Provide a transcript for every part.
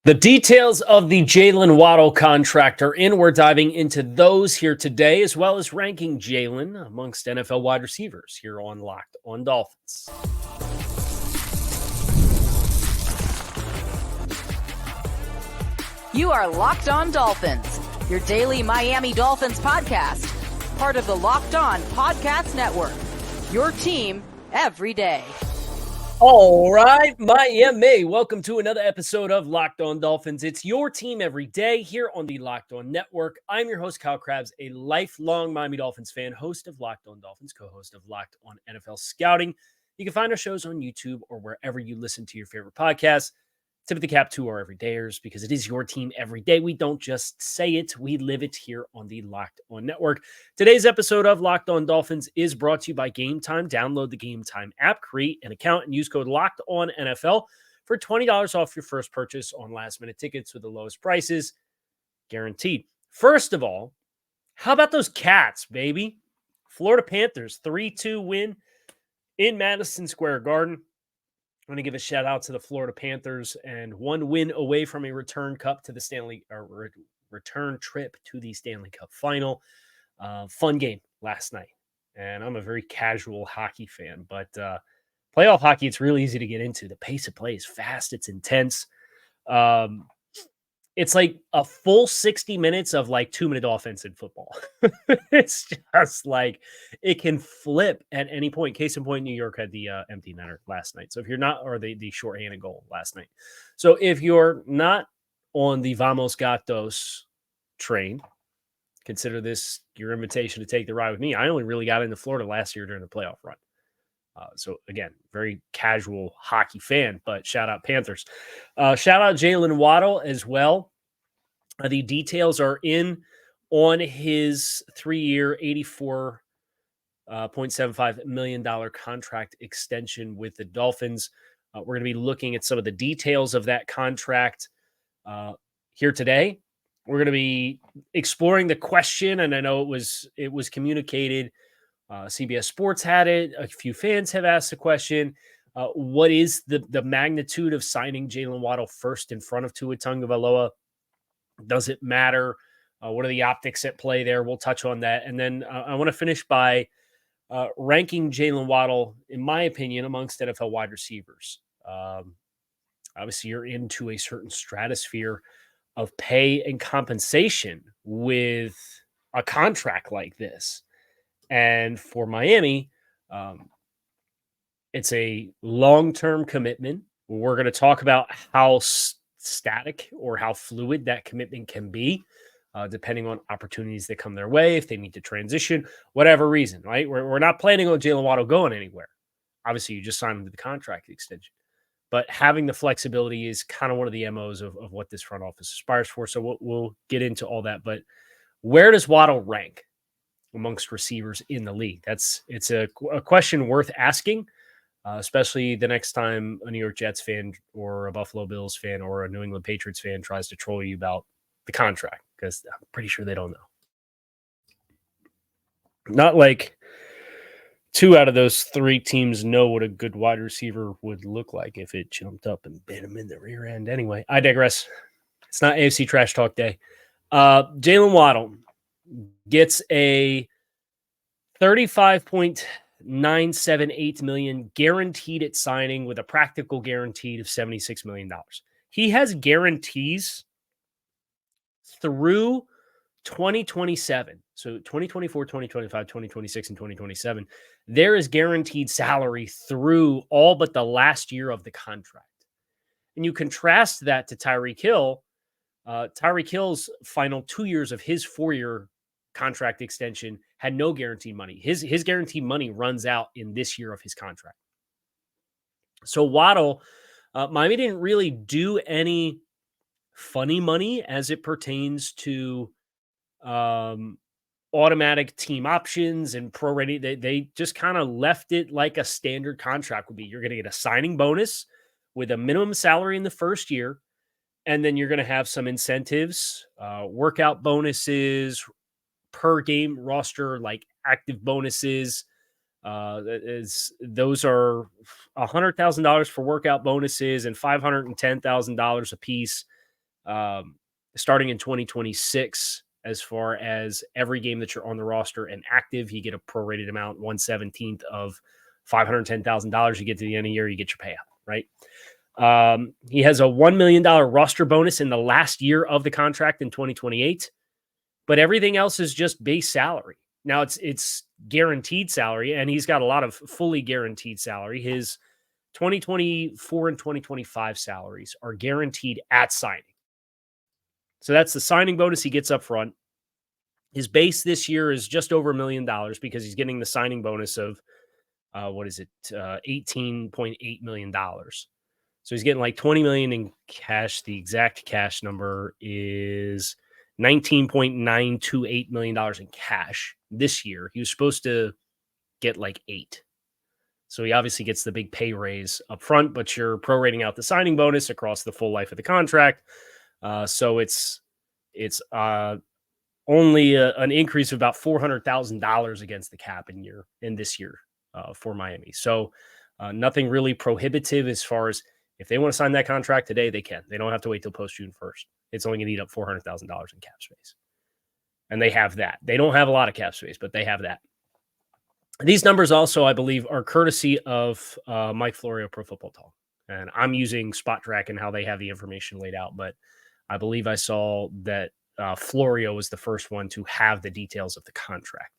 The details of the Jaylen Waddle contract are in. We're diving into those here today, as well as ranking Jaylen amongst NFL wide receivers here on Locked On Dolphins. You are Locked On Dolphins, your daily Miami Dolphins podcast, part of the Locked On Podcast Network, your team every day. All right, Miami, welcome to another episode of Locked On Dolphins. It's your team every day here on the Locked On Network. I'm your host, Kyle Krabs, a lifelong Miami Dolphins fan, host of Locked On Dolphins, co-host of Locked On NFL Scouting. You can find our shows on YouTube or wherever you listen to your favorite podcasts. Tip of the cap to our everydayers, because it is your team every day. We don't just say it, we live it here on the Locked On Network. Today's episode of Locked On Dolphins is brought to you by Gametime. Download the Gametime app, create an account, and use code LOCKEDONNFL for $20 off your first purchase on last-minute tickets with the lowest prices, guaranteed. First of all, how about those Cats, baby? Florida Panthers, 3-2 win in Madison Square Garden. I'm going to give a shout out to the Florida Panthers, and one win away from a return trip to the Stanley Cup final. Fun game last night, and I'm a very casual hockey fan, but playoff hockey, it's really easy to get into. The pace of play is fast. It's intense. It's like a full 60 minutes of like 2-minute offense in football. It's just like it can flip at any point. Case in point, New York had the empty netter last night. So if you're not, or the shorthanded goal last night. So if you're not on the Vamos Gatos train, consider this your invitation to take the ride with me. I only really got into Florida last year during the playoff run. So again, very casual hockey fan, but shout out Panthers. Shout out Jaylen Waddle as well. The details are in on his 3-year, $84.75 million contract extension with the Dolphins. We're going to be looking at some of the details of that contract here today. We're going to be exploring the question, and I know it was communicated. CBS Sports had it. A few fans have asked the question, what is the magnitude of signing Jaylen Waddle first in front of Tua Tagovailoa? Does it matter? What are the optics at play there? We'll touch on that. And then I want to finish by ranking Jaylen Waddle, in my opinion, amongst NFL wide receivers. Obviously, you're into a certain stratosphere of pay and compensation with a contract like this. And for Miami, it's a long-term commitment. We're going to talk about how static or how fluid that commitment can be, depending on opportunities that come their way, if they need to transition, whatever reason, right? We're not planning on Jaylen Waddle going anywhere. Obviously, you just signed him to the contract extension. But having the flexibility is kind of one of the MOs of what this front office aspires for. So we'll get into all that. But where does Waddle rank amongst receivers in the league? It's a question worth asking, especially the next time a New York Jets fan or a Buffalo Bills fan or a New England Patriots fan tries to troll you about the contract, because I'm pretty sure they don't know. Not like 2 out of those 3 teams know what a good wide receiver would look like if it jumped up and bit him in the rear end. Anyway, I digress. It's not AFC Trash Talk Day. Jaylen Waddle gets a $35.978 million guaranteed at signing, with a practical guaranteed of $76 million. He has guarantees through 2027. So 2024, 2025, 2026, and 2027. There is guaranteed salary through all but the last year of the contract. And you contrast that to Tyreek Hill. Tyreek Hill's final 2 years of his 4-year contract extension had no guaranteed money. His guaranteed money runs out in this year of his contract. So Waddle, Miami didn't really do any funny money as it pertains to automatic team options and prorated. They just kind of left it like a standard contract would be. You're going to get a signing bonus with a minimum salary in the first year, and then you're going to have some incentives, workout bonuses, per game roster, like active bonuses. Those are $100,000 for workout bonuses and $510,000 a piece starting in 2026. As far as every game that you're on the roster and active, you get a prorated amount, 1/17 of $510,000. You get to the end of the year, you get your payout, right? He has a $1 million roster bonus in the last year of the contract in 2028, but everything else is just base salary. Now it's guaranteed salary, and he's got a lot of fully guaranteed salary. His 2024 and 2025 salaries are guaranteed at signing. So that's the signing bonus he gets up front. His base this year is just over $1 million because he's getting the signing bonus of $18.8 million. So he's getting like $20 million in cash. The exact cash number is $19.928 million in cash this year. He was supposed to get like $8 million. So he obviously gets the big pay raise up front, but you're prorating out the signing bonus across the full life of the contract. So it's only an increase of about $400,000 against the cap in this year for Miami. So nothing really prohibitive as far as if they want to sign that contract today, they can. They don't have to wait till post June 1st. It's only going to eat up $400,000 in cap space. And they have that. They don't have a lot of cap space, but they have that. These numbers also, I believe, are courtesy of Mike Florio Pro Football Talk. And I'm using Spot Track and how they have the information laid out, but I believe I saw that Florio was the first one to have the details of the contract.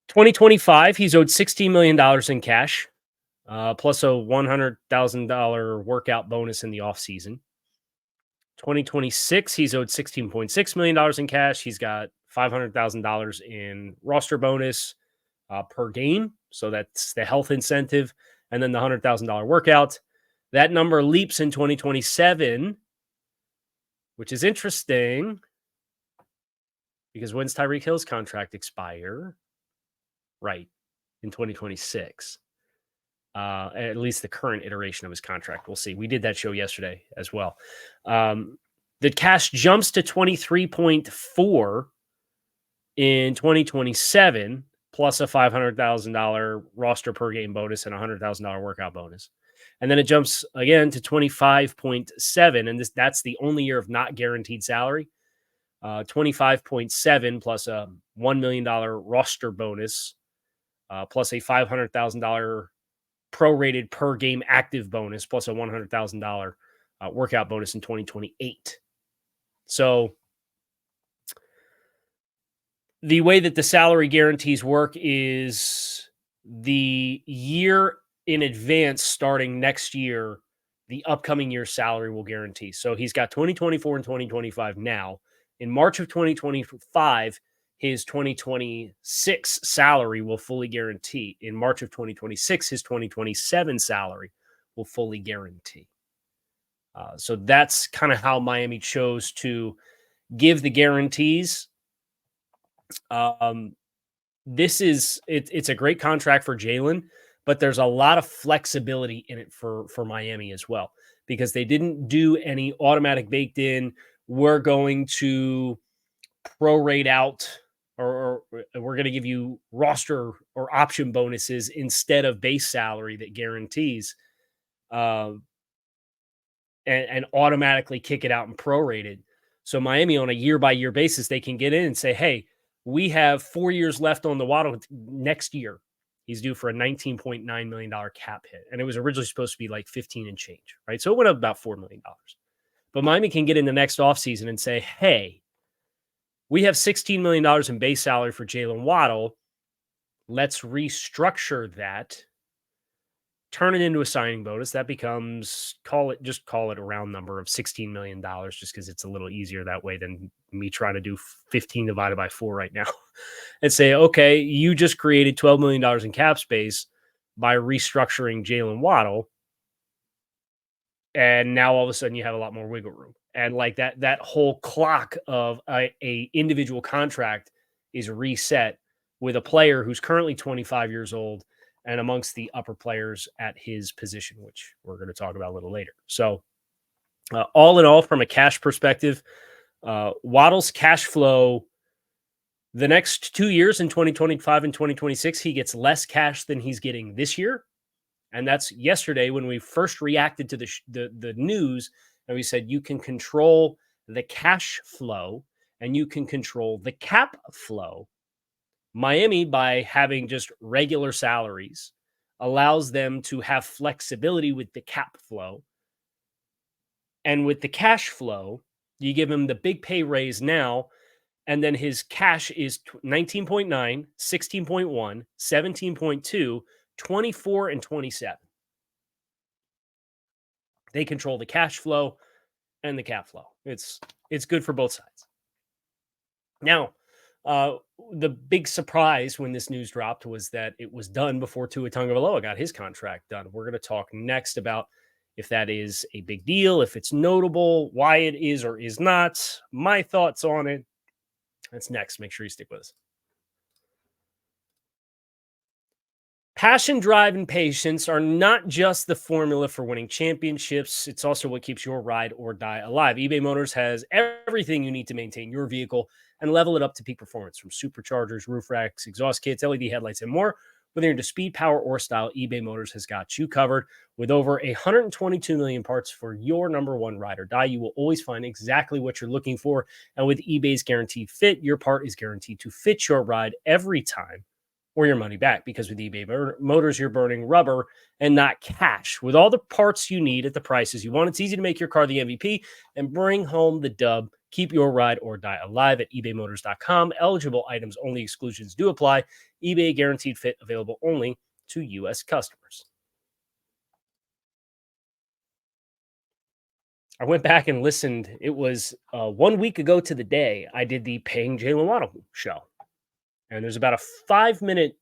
2025, he's owed $16 million in cash, plus a $100,000 workout bonus in the offseason. 2026, he's owed $16.6 million in cash. He's got $500,000 in roster bonus per game. So that's the health incentive. And then the $100,000 workout. That number leaps in 2027, which is interesting because when's Tyreek Hill's contract expire? Right, in 2026. At least the current iteration of his contract. We'll see. We did that show yesterday as well. The cash jumps to 23.4 in 2027, plus a $500,000 roster per game bonus and a $100,000 workout bonus. And then it jumps again to 25.7, and that's the only year of not guaranteed salary. 25.7 plus a $1 million roster bonus, plus a $500,000 prorated per game active bonus, plus a $100,000 workout bonus in 2028. So the way that the salary guarantees work is the year in advance starting next year, the upcoming year's salary will guarantee. So he's got 2024 and 2025 now. In March of 2025, his 2026 salary will fully guarantee. In March of 2026, his 2027 salary will fully guarantee. So that's kind of how Miami chose to give the guarantees. It's a great contract for Jaylen, but there's a lot of flexibility in it for Miami as well, because they didn't do any automatic baked in. We're going to prorate out or we're going to give you roster or option bonuses instead of base salary that guarantees and automatically kick it out and prorate it. So Miami on a year-by-year basis, they can get in and say, hey, we have 4 years left on the Waddle next year. He's due for a $19.9 million cap hit. And it was originally supposed to be like 15 and change, right? So it went up about $4 million. But Miami can get in the next offseason and say, hey, we have $16 million in base salary for Jaylen Waddle. Let's restructure that, turn it into a signing bonus. That becomes, call it a round number of $16 million, just because it's a little easier that way than me trying to do 15 divided by 4 right now. And say, okay, you just created $12 million in cap space by restructuring Jaylen Waddle. And now all of a sudden you have a lot more wiggle room. And like that whole clock of a individual contract is reset with a player who's currently 25 years old and amongst the upper players at his position, which we're going to talk about a little later. So all in all, from a cash perspective, Waddle's cash flow the next 2 years in 2025 and 2026, he gets less cash than he's getting this year. And that's yesterday when we first reacted to the news And we said you can control the cash flow and you can control the cap flow. Miami, by having just regular salaries, allows them to have flexibility with the cap flow. And with the cash flow, you give him the big pay raise now, and then his cash is 19.9, 16.1, 17.2, 24, and 27. They control the cash flow and the cap flow. It's good for both sides. Now, the big surprise when this news dropped was that it was done before Tua Tagovailoa got his contract done. We're going to talk next about if that is a big deal, if it's notable, why it is or is not, my thoughts on it. That's next. Make sure you stick with us. Passion, drive, and patience are not just the formula for winning championships. It's also what keeps your ride or die alive. eBay Motors has everything you need to maintain your vehicle and level it up to peak performance, from superchargers, roof racks, exhaust kits, LED headlights, and more. Whether you're into speed, power, or style, eBay Motors has got you covered. With over 122 million parts for your number one ride or die, you will always find exactly what you're looking for. And with eBay's Guaranteed Fit, your part is guaranteed to fit your ride every time, or your money back, because with eBay Motors, you're burning rubber and not cash. With all the parts you need at the prices you want, it's easy to make your car the MVP and bring home the dub. Keep your ride or die alive at ebaymotors.com. Eligible items only. Exclusions do apply. eBay Guaranteed Fit, available only to U.S. customers. I went back and listened. It was 1 week ago to the day I did the Paying Jaylen Waddle show. And there's about a 5-minute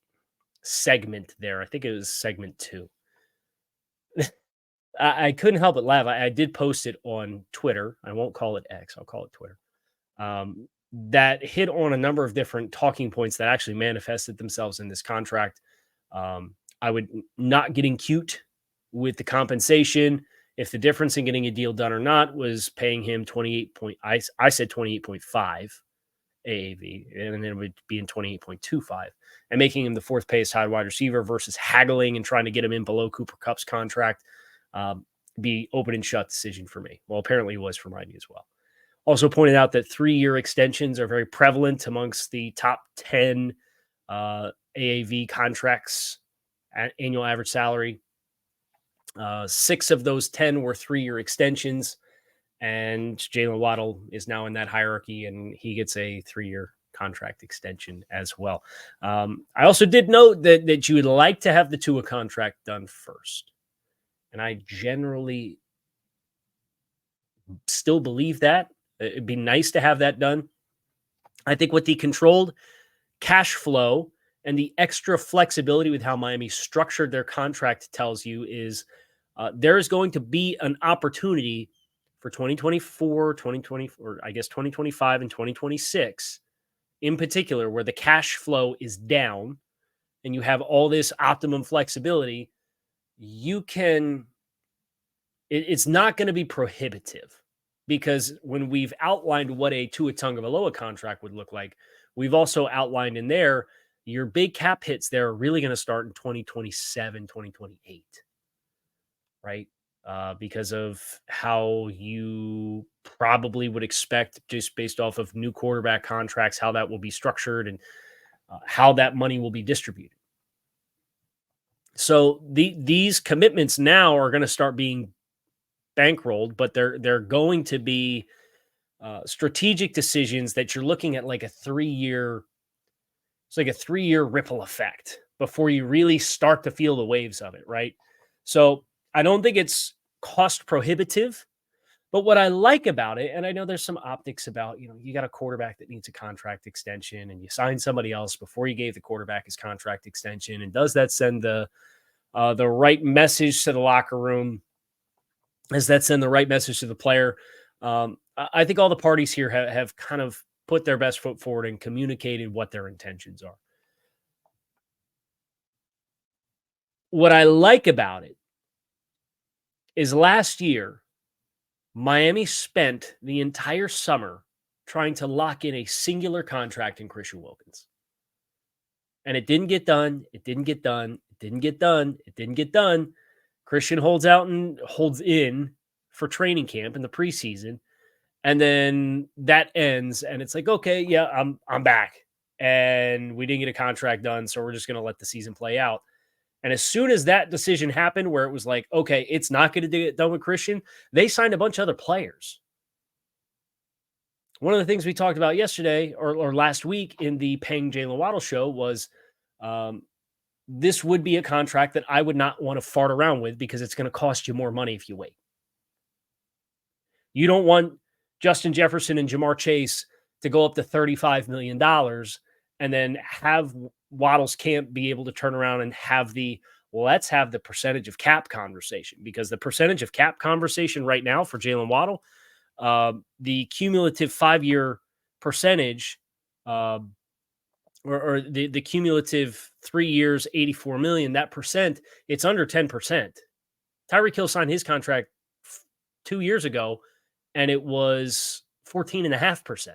segment there. I think it was segment 2. I couldn't help but laugh. I did post it on Twitter. I won't call it X. I'll call it Twitter. That hit on a number of different talking points that actually manifested themselves in this contract. I would not getting cute with the compensation. If the difference in getting a deal done or not was paying him 28 point, I said 28.5 AAV, and then it would be in 28.25, and making him the fourth highest wide receiver versus haggling and trying to get him in below Cooper Kupp's contract. Be open and shut decision for me. Well, apparently it was for Miami as well. Also pointed out that 3-year extensions are very prevalent amongst the top 10 AAV contracts at annual average salary. 6 of those 10 were 3-year extensions, and Jaylen Waddle is now in that hierarchy, and he gets a 3-year contract extension as well. I also did note that you would like to have the Tua contract done first. And I generally still believe that. It'd be nice to have that done. I think with the controlled cash flow and the extra flexibility with how Miami structured their contract tells you is there is going to be an opportunity for 2024, 2025 and 2026 in particular, where the cash flow is down and you have all this optimum flexibility. It's not going to be prohibitive, because when we've outlined what a Tua Tagovailoa contract would look like, we've also outlined in there your big cap hits there are really going to start in 2027, 2028, right? Because of how you probably would expect, just based off of new quarterback contracts, how that will be structured and how that money will be distributed. So these commitments now are going to start being bankrolled, but they're going to be strategic decisions that you're looking at like a 3-year. It's like a 3-year ripple effect before you really start to feel the waves of it, right? So I don't think it's cost prohibitive, but what I like about it, and I know there's some optics about, you got a quarterback that needs a contract extension and you sign somebody else before you gave the quarterback his contract extension. And does that send the right message to the locker room? Does that send the right message to the player? I think all the parties here have kind of put their best foot forward and communicated what their intentions are. What I like about it is last year, Miami spent the entire summer trying to lock in a singular contract in Christian Wilkins. And it didn't get done. It didn't get done. It didn't get done. It didn't get done. Christian holds out and holds in for training camp in the preseason, and then that ends, and it's like, okay, yeah, I'm back, and we didn't get a contract done, so we're just going to let the season play out. And as soon as that decision happened, where it was like, okay, it's not going to get done with Christian, they signed a bunch of other players. One of the things we talked about yesterday or last week in the Paying Jaylen Waddle show was this would be a contract that I would not want to fart around with because it's going to cost you more money if you wait. You don't want Justin Jefferson and Jamar Chase to go up to $35 million and then have Waddle's camp be able to turn around and have let's have the percentage of cap conversation, because the percentage of cap conversation right now for Jaylen Waddle, the cumulative 5-year percentage, or the cumulative 3 years, 84 million, that percent, it's under 10%. Tyreek Hill signed his contract 2 years ago, and it was 14.5%.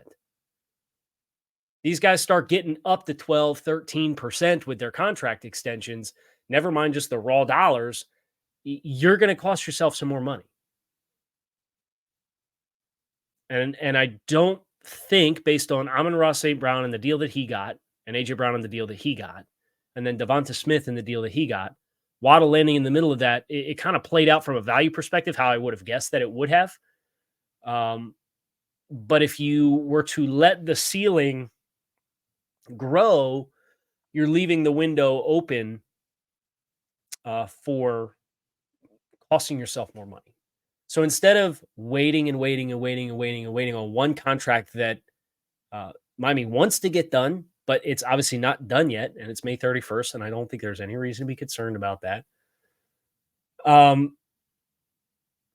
These guys start getting up to 12, 13% with their contract extensions. Never mind just the raw dollars. You're going to cost yourself some more money. And I don't think, based on Amon-Ra St. Brown and the deal that he got, and A.J. Brown and the deal that he got, and then Devonta Smith and the deal that he got, Waddle landing in the middle of that, it kind of played out from a value perspective how I would have guessed that it would have. But if you were to let the ceiling grow, you're leaving the window open for costing yourself more money. So instead of waiting on one contract that Miami wants to get done, but it's obviously not done yet, and it's May 31st, and I don't think there's any reason to be concerned about that.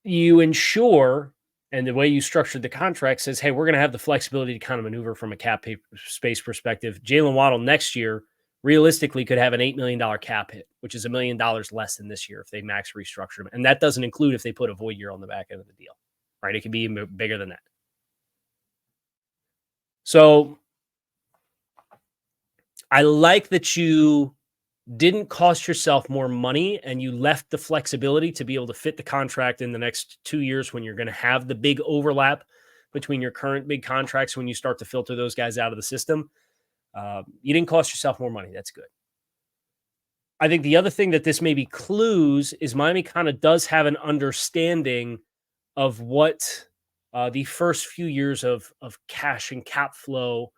You ensure, and the way you structured the contract says, hey, we're going to have the flexibility to kind of maneuver from a cap space perspective. Jaylen Waddle next year realistically could have an $8 million cap hit, which is $1 million less than this year if they max restructure him. And that doesn't include if they put a void year on the back end of the deal, right? It could be even bigger than that. So I like that you didn't cost yourself more money and you left the flexibility to be able to fit the contract in the next 2 years when you're going to have the big overlap between your current big contracts when you start to filter those guys out of the system. You didn't cost yourself more money. That's good. I think the other thing that this maybe clues is Miami kind of does have an understanding of what the first few years of cash and cap flow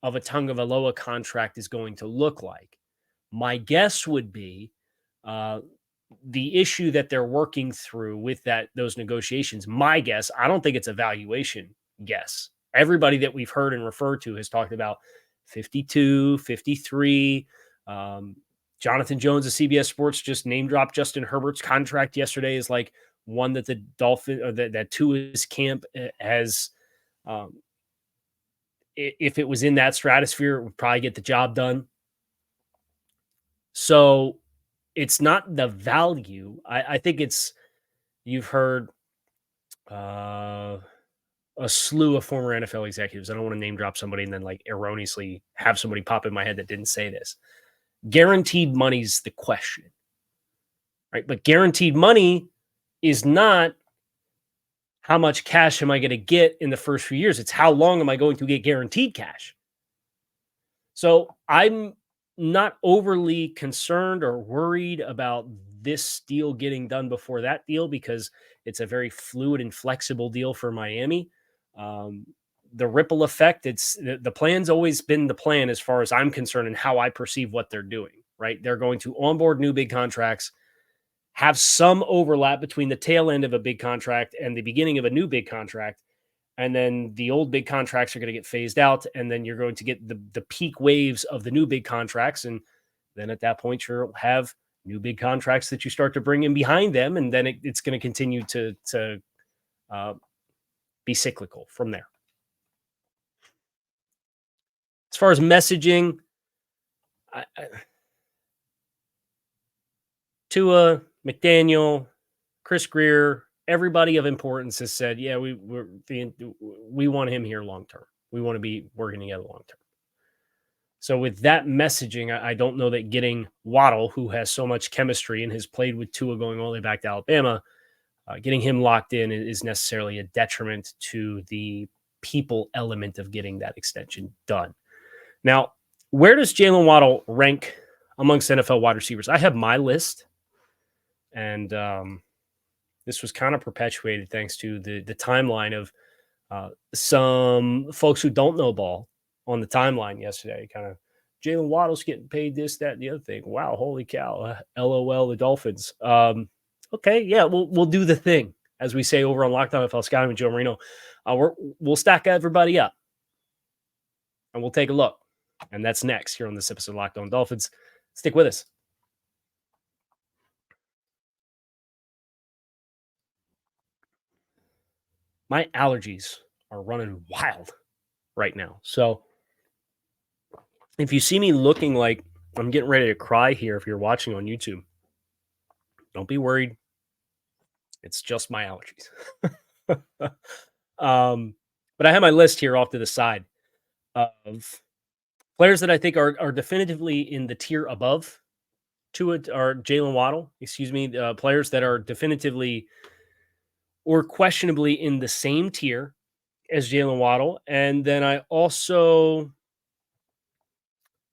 of a Tagovailoa contract is going to look like. My guess would be the issue that they're working through with those negotiations. My guess, I don't think it's a valuation guess. Everybody that we've heard and referred to has talked about 52, 53. Jonathan Jones of CBS Sports just name dropped Justin Herbert's contract yesterday is like one that the Dolphins or that Tua's camp has. If it was in that stratosphere, it would probably get the job done. So it's not the value. I think you've heard a slew of former NFL executives. I don't want to name drop somebody and then like erroneously have somebody pop in my head that didn't say this. Guaranteed money's the question, right? But guaranteed money is not how much cash am I going to get in the first few years. It's how long am I going to get guaranteed cash? So I'm not overly concerned or worried about this deal getting done before that deal because it's a very fluid and flexible deal for Miami. The ripple effect, the plan's always been the plan as far as I'm concerned and how I perceive what they're doing, right? They're going to onboard new big contracts, have some overlap between the tail end of a big contract and the beginning of a new big contract. And then the old big contracts are going to get phased out. And then you're going to get the peak waves of the new big contracts. And then at that point, you'll have new big contracts that you start to bring in behind them. And then it's going to continue to be cyclical from there. As far as messaging, Tua, McDaniel, Chris Greer, everybody of importance has said, yeah, we want him here long-term. We want to be working together long-term. So with that messaging, I don't know that getting Waddle, who has so much chemistry and has played with Tua going all the way back to Alabama, getting him locked in is necessarily a detriment to the people element of getting that extension done. Now, where does Jaylen Waddle rank amongst NFL wide receivers? I have my list, and this was kind of perpetuated thanks to the timeline of some folks who don't know ball on the timeline yesterday. Kind of Jaylen Waddle's getting paid this, that, and the other thing. Wow, holy cow! LOL, the Dolphins. Okay, yeah, we'll do the thing, as we say over on Locked On NFL Scouting with Joe Marino. We'll stack everybody up, and we'll take a look. And that's next here on this episode of Locked On Dolphins. Stick with us. My allergies are running wild right now. So if you see me looking like I'm getting ready to cry here, if you're watching on YouTube, don't be worried. It's just my allergies. But I have my list here off to the side of players that I think are definitively in the tier above to it, are Jaylen Waddle, players that are definitively or questionably in the same tier as Jaylen Waddle. And then I also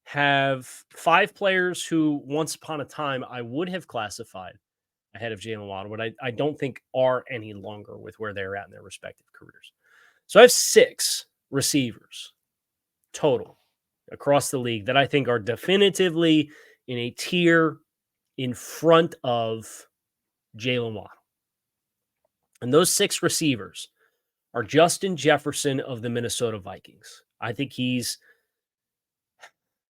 have 5 players who once upon a time I would have classified ahead of Jaylen Waddle, but I don't think are any longer with where they're at in their respective careers. So I have 6 receivers total across the league that I think are definitively in a tier in front of Jaylen Waddle. And those 6 receivers are Justin Jefferson of the Minnesota Vikings. I think he's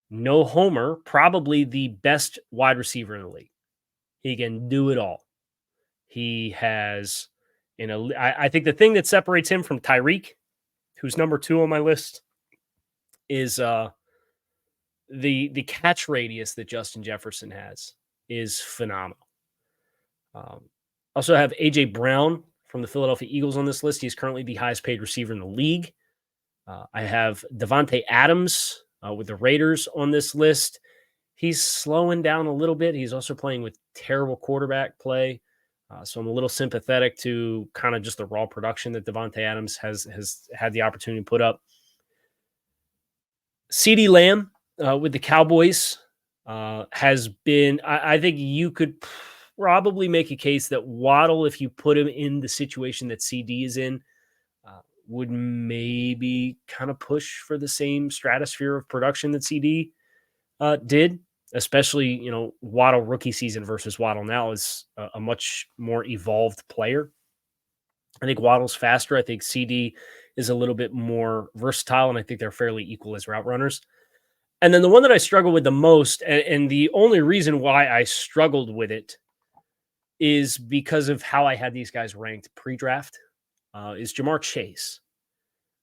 no homer, probably the best wide receiver in the league. He can do it all. He has, I think the thing that separates him from Tyreek, who's number 2 on my list, is the catch radius that Justin Jefferson has is phenomenal. Also have A.J. Brown from the Philadelphia Eagles on this list. He's currently the highest paid receiver in the league. I have Davante Adams with the Raiders on this list. He's slowing down a little bit. He's also playing with terrible quarterback play. So I'm a little sympathetic to kind of just the raw production that Davante Adams has had the opportunity to put up. CeeDee Lamb with the Cowboys has been, I think you could probably make a case that Waddle, if you put him in the situation that CD is in, would maybe kind of push for the same stratosphere of production that CD did, especially, Waddle rookie season versus Waddle now is a much more evolved player. I think Waddle's faster. I think CD is a little bit more versatile, and I think they're fairly equal as route runners. And then the one that I struggle with the most, and the only reason why I struggled with it is because of how I had these guys ranked pre-draft, is Ja'Marr Chase.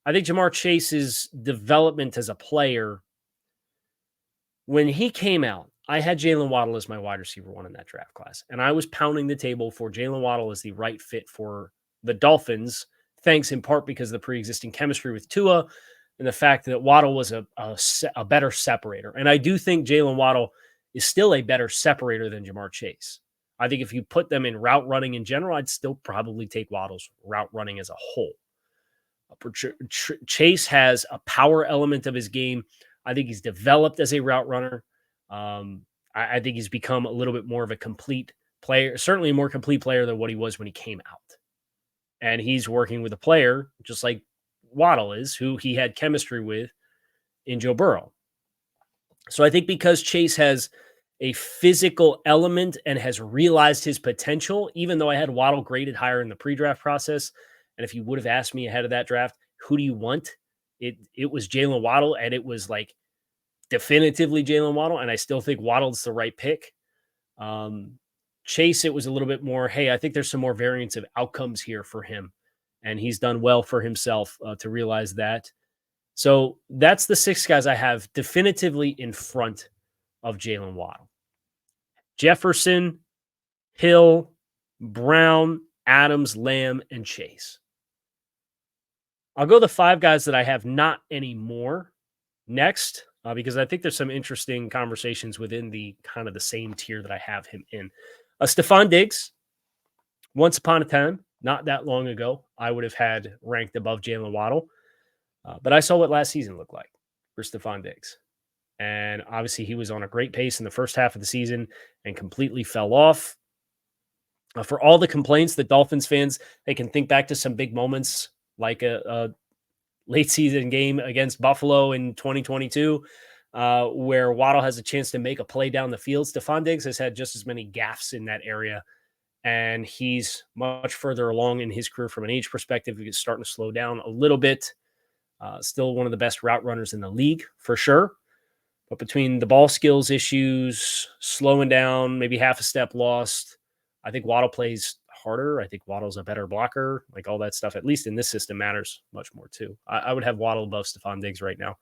I think Ja'Marr Chase's development as a player, when he came out, I had Jaylen Waddle as my wide receiver 1 in that draft class, and I was pounding the table for Jaylen Waddle as the right fit for the Dolphins, thanks in part because of the pre-existing chemistry with Tua and the fact that Waddle was a better separator. And I do think Jaylen Waddle is still a better separator than Ja'Marr Chase. I think if you put them in route running in general, I'd still probably take Waddle's route running as a whole. Chase has a power element of his game. I think he's developed as a route runner. I think he's become a little bit more of a complete player, certainly a more complete player than what he was when he came out. And he's working with a player, just like Waddle is, who he had chemistry with in Joe Burrow. So I think because Chase has a physical element and has realized his potential, even though I had Waddle graded higher in the pre-draft process, and if you would have asked me ahead of that draft, who do you want? It was Jaylen Waddle, and it was like definitively Jaylen Waddle, and I still think Waddle's the right pick. Chase, it was a little bit more, hey, I think there's some more variance of outcomes here for him, and he's done well for himself to realize that. So that's the 6 guys I have definitively in front of Jaylen Waddle. Jefferson, Hill, Brown, Adams, Lamb, and Chase. I'll go the 5 guys that I have not anymore next, because I think there's some interesting conversations within the kind of the same tier that I have him in. Stephon Diggs Once upon a time, not that long ago, I would have had ranked above Jaylen Waddle. But I saw what last season looked like for Stephon Diggs. And obviously, he was on a great pace in the first half of the season and completely fell off. For all the complaints that Dolphins fans, they can think back to some big moments like a late season game against Buffalo in 2022, where Waddle has a chance to make a play down the field. Stephon Diggs has had just as many gaffes in that area, and he's much further along in his career from an age perspective. He's starting to slow down a little bit. Still one of the best route runners in the league, for sure. But between the ball skills issues, slowing down, maybe half a step lost, I think Waddle plays harder. I think Waddle's a better blocker. Like all that stuff, at least in this system, matters much more too. I would have Waddle above Stephon Diggs right now.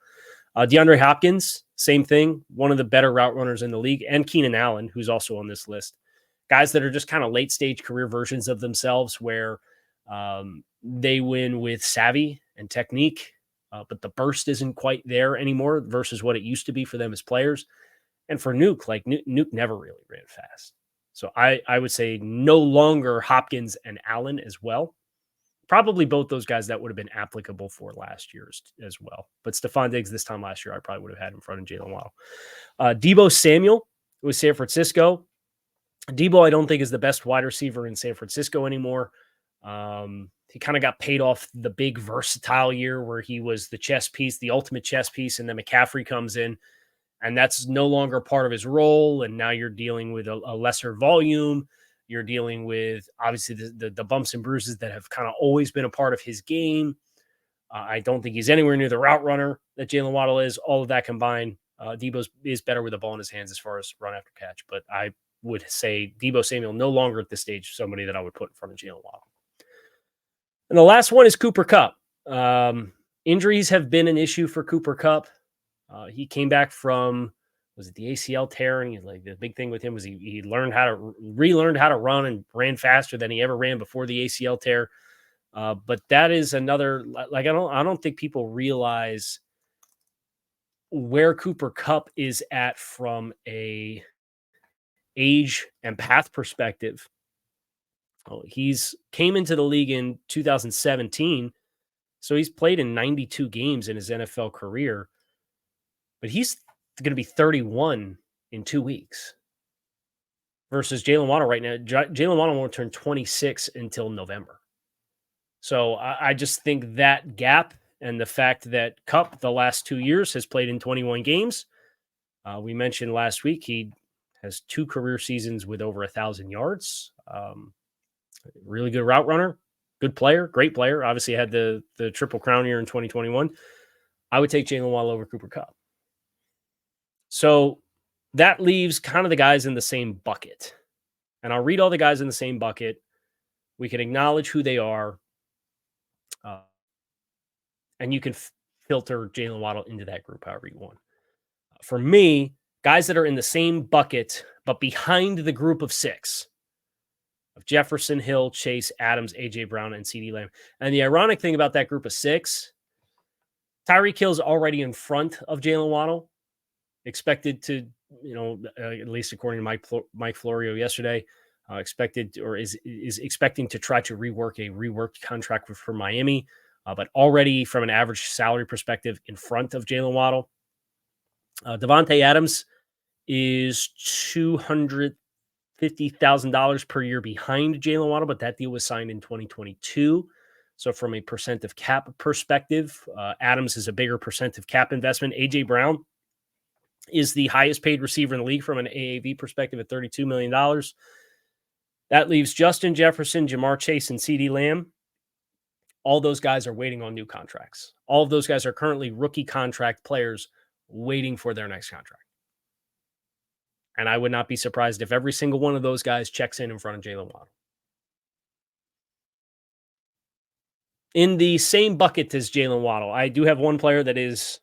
DeAndre Hopkins, same thing. One of the better route runners in the league. And Keenan Allen, who's also on this list. Guys that are just kind of late stage career versions of themselves where they win with savvy and technique. But the burst isn't quite there anymore versus what it used to be for them as players. And for Nuke, like Nuke never really ran fast. So I would say no longer Hopkins and Allen as well. Probably both those guys that would have been applicable for last year as well. But Stephon Diggs this time last year, I probably would have had in front of Jaylen Waddle. Deebo Samuel with San Francisco. Deebo, I don't think, is the best wide receiver in San Francisco anymore. He kind of got paid off the big versatile year where he was the chess piece, the ultimate chess piece, and then McCaffrey comes in, and that's no longer part of his role, and now you're dealing with a lesser volume. You're dealing with, obviously, the bumps and bruises that have kind of always been a part of his game. I don't think he's anywhere near the route runner that Jaylen Waddle is. All of that combined, Deebo is better with the ball in his hands as far as run after catch, but I would say Deebo Samuel no longer at this stage somebody that I would put in front of Jaylen Waddle. And the last one is Cooper Kupp. Injuries have been an issue for Cooper Kupp. He came back from, was it the ACL tear? And like the big thing with him was he relearned how to run and ran faster than he ever ran before the ACL tear. But that is another, like, I don't think people realize where Cooper Kupp is at from a age and path perspective. He's came into the league in 2017, so he's played in 92 games in his NFL career, but he's going to be 31 in 2 weeks versus Jaylen Waddle right now. Jaylen Waddle won't turn 26 until November. So I just think that gap and the fact that Kupp the last 2 years has played in 21 games. We mentioned last week he has 2 career seasons with over 1,000 yards. Really good route runner, good player, great player. Obviously had the Triple Crown year in 2021. I would take Jaylen Waddle over Cooper Kupp. So that leaves kind of the guys in the same bucket. And I'll read all the guys in the same bucket. We can acknowledge who they are. And you can filter Jaylen Waddle into that group however you want. For me, guys that are in the same bucket, but behind the group of 6, of Jefferson, Hill, Chase, Adams, A.J. Brown, and C.D. Lamb. And the ironic thing about that group of 6, Tyreek Hill's already in front of Jaylen Waddle, expected to, at least according to Mike Florio yesterday, expected or is expecting to try to rework a reworked contract for Miami, but already from an average salary perspective in front of Jaylen Waddle. Devontae Adams is $250,000 per year behind Jaylen Waddle, but that deal was signed in 2022. So from a percent of cap perspective, Adams is a bigger percent of cap investment. A.J. Brown is the highest paid receiver in the league from an AAV perspective at $32 million. That leaves Justin Jefferson, Jamar Chase, and C.D. Lamb. All those guys are waiting on new contracts. All of those guys are currently rookie contract players waiting for their next contract. And I would not be surprised if every single one of those guys checks in front of Jaylen Waddle. In the same bucket as Jaylen Waddle, I do have one player that is,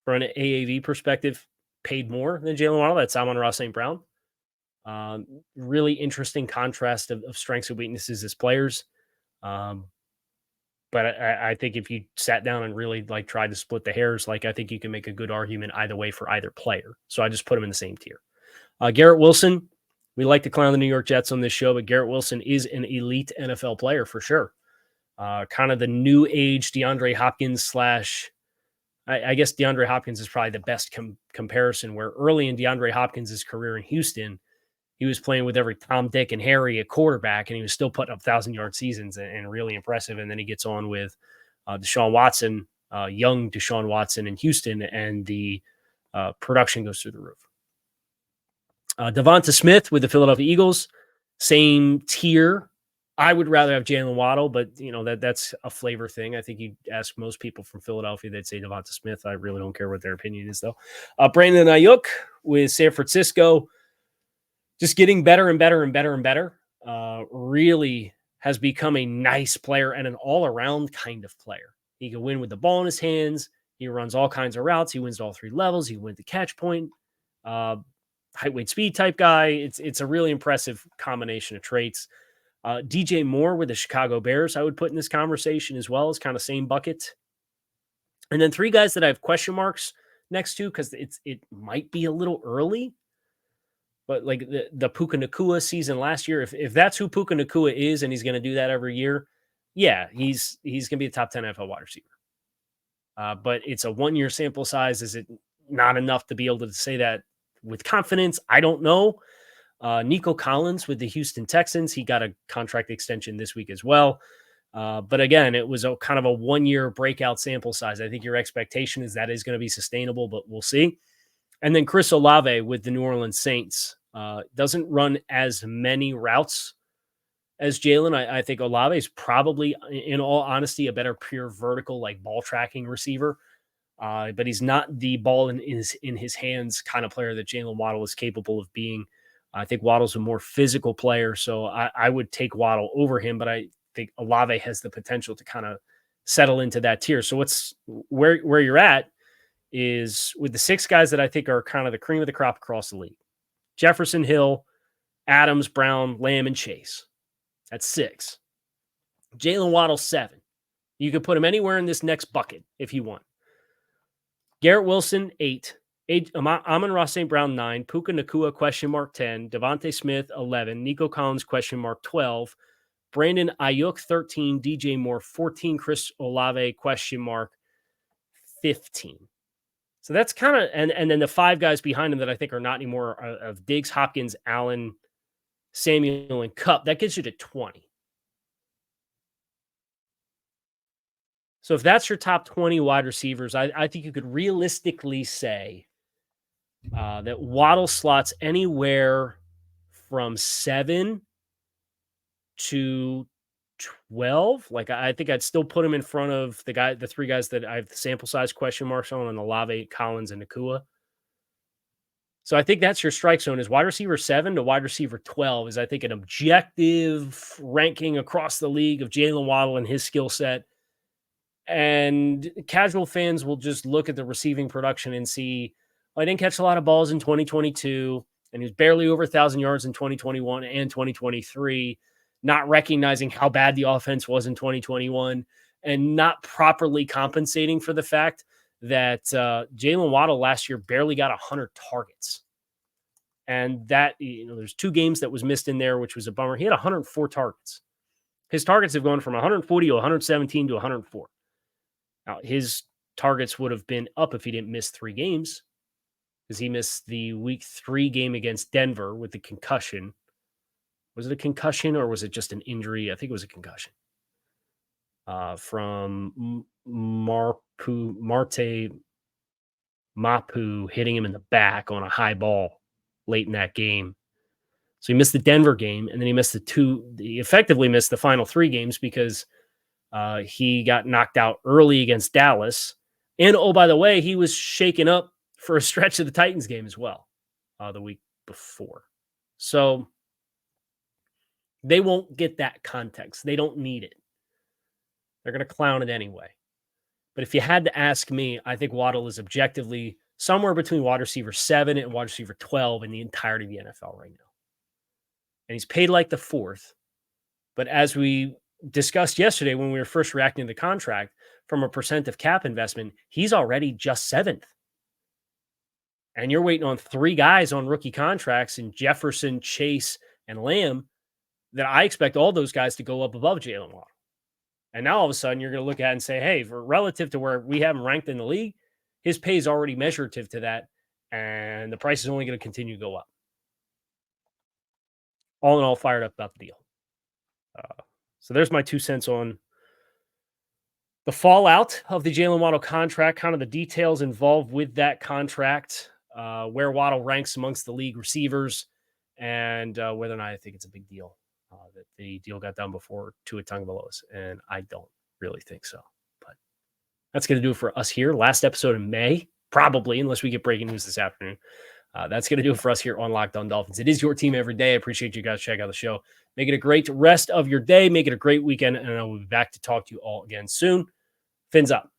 from an AAV perspective, paid more than Jaylen Waddle. That's Amon-Ra St. Brown. Really interesting contrast of strengths and weaknesses as players. But I think if you sat down and really tried to split the hairs, I think you can make a good argument either way for either player. So I just put them in the same tier. Garrett Wilson We like to clown the New York Jets on this show, but Garrett Wilson is an elite NFL player for sure. Kind of the new age DeAndre Hopkins slash, I guess DeAndre Hopkins is probably the best comparison, where early in DeAndre Hopkins' career in Houston, he was playing with every Tom, Dick, and Harry at quarterback, and he was still putting up 1,000-yard seasons and really impressive. And then he gets on with Deshaun Watson, young Deshaun Watson in Houston, and the production goes through the roof. Devonta Smith with the Philadelphia Eagles, same tier. I would rather have Jaylen Waddle, but that's a flavor thing. I think you ask most people from Philadelphia, they'd say Devonta Smith. I really don't care what their opinion is, though. Brandon Ayuk with San Francisco, just getting better and better and better and better. Really has become a nice player and an all-around kind of player. He can win with the ball in his hands. He runs all kinds of routes. He wins at all three levels. He wins the catch point. Height, weight, speed type guy. It's a really impressive combination of traits. DJ Moore with the Chicago Bears, I would put in this conversation as well, as kind of same bucket. And then three guys that I have question marks next to because it might be a little early, but like the Puka Nacua season last year, if that's who Puka Nacua is and he's going to do that every year, yeah, he's going to be a top 10 NFL wide receiver. But it's a 1 year sample size. Is it not enough to be able to say that with confidence? I don't know. Nico Collins with the Houston Texans, he got a contract extension this week as well. But again, it was a kind of a 1 year breakout sample size. I think your expectation is that is going to be sustainable, but we'll see. And then Chris Olave with the New Orleans Saints doesn't run as many routes as Jaylen. I think Olave is probably, in all honesty, a better pure vertical, like ball tracking receiver. But he's not the ball in his hands kind of player that Jaylen Waddle is capable of being. I think Waddle's a more physical player, so I would take Waddle over him, but I think Olave has the potential to kind of settle into that tier. So where you're at is with the six guys that I think are kind of the cream of the crop across the league. Jefferson, Hill, Adams, Brown, Lamb, and Chase. That's 6. Jaylen Waddle, 7. You could put him anywhere in this next bucket if you want. Garrett Wilson, 8. Amon-Ra St. Brown, 9. Puka Nacua, question mark, 10. Devontae Smith, 11. Nico Collins, question mark, 12. Brandon Ayuk, 13. DJ Moore, 14. Chris Olave, question mark, 15. So that's kind of, and then the 5 guys behind him that I think are not anymore of Diggs, Hopkins, Allen, Samuel, and Kupp. That gets you to 20. So if that's your top 20 wide receivers, I think you could realistically say that Waddle slots anywhere from 7 to 12. Like, I think I'd still put him in front of the 3 guys that I have the sample size question marks on, and Olave, Collins, and Nacua. So I think that's your strike zone, is wide receiver 7 to wide receiver 12 is, I think, an objective ranking across the league of Jaylen Waddle and his skill set. And casual fans will just look at the receiving production and see, I didn't catch a lot of balls in 2022, and he was barely over 1,000 yards in 2021 and 2023, not recognizing how bad the offense was in 2021 and not properly compensating for the fact that Jaylen Waddle last year barely got 100 targets. And that, there's 2 games that was missed in there, which was a bummer. He had 104 targets. His targets have gone from 140 to 117 to 104. Now, his targets would have been up if he didn't miss 3 games, because he missed the week 3 game against Denver with the concussion. Was it a concussion or was it just an injury? I think it was a concussion. From Marte Mapu hitting him in the back on a high ball late in that game. So he missed the Denver game, and then he effectively missed the final 3 games because he got knocked out early against Dallas. And, oh, by the way, he was shaken up for a stretch of the Titans game as well the week before. So they won't get that context. They don't need it. They're going to clown it anyway. But if you had to ask me, I think Waddle is objectively somewhere between wide receiver 7 and wide receiver 12 in the entirety of the NFL right now. And he's paid like the 4th. But as we discussed yesterday when we were first reacting to the contract, from a percent of cap investment, he's already just 7th. and you're waiting on 3 guys on rookie contracts in Jefferson, Chase, and Lamb, that I expect all those guys to go up above Jaylen Waddle. And now all of a sudden you're going to look at it and say, hey, for relative to where we have him ranked in the league, his pay is already measurative to that, and the price is only going to continue to go up. All in all, fired up about the deal. So there's my 2 cents on the fallout of the Jaylen Waddle contract, kind of the details involved with that contract, where Waddle ranks amongst the league receivers, and whether or not I think it's a big deal that the deal got done before Tua Tagovailoa, and I don't really think so. But that's going to do it for us here. Last episode in May, probably, unless we get breaking news this afternoon. That's going to do it for us here on Locked On Dolphins. It is your team every day. I appreciate you guys checking out the show. Make it a great rest of your day. Make it a great weekend, and I will be back to talk to you all again soon. Fins up.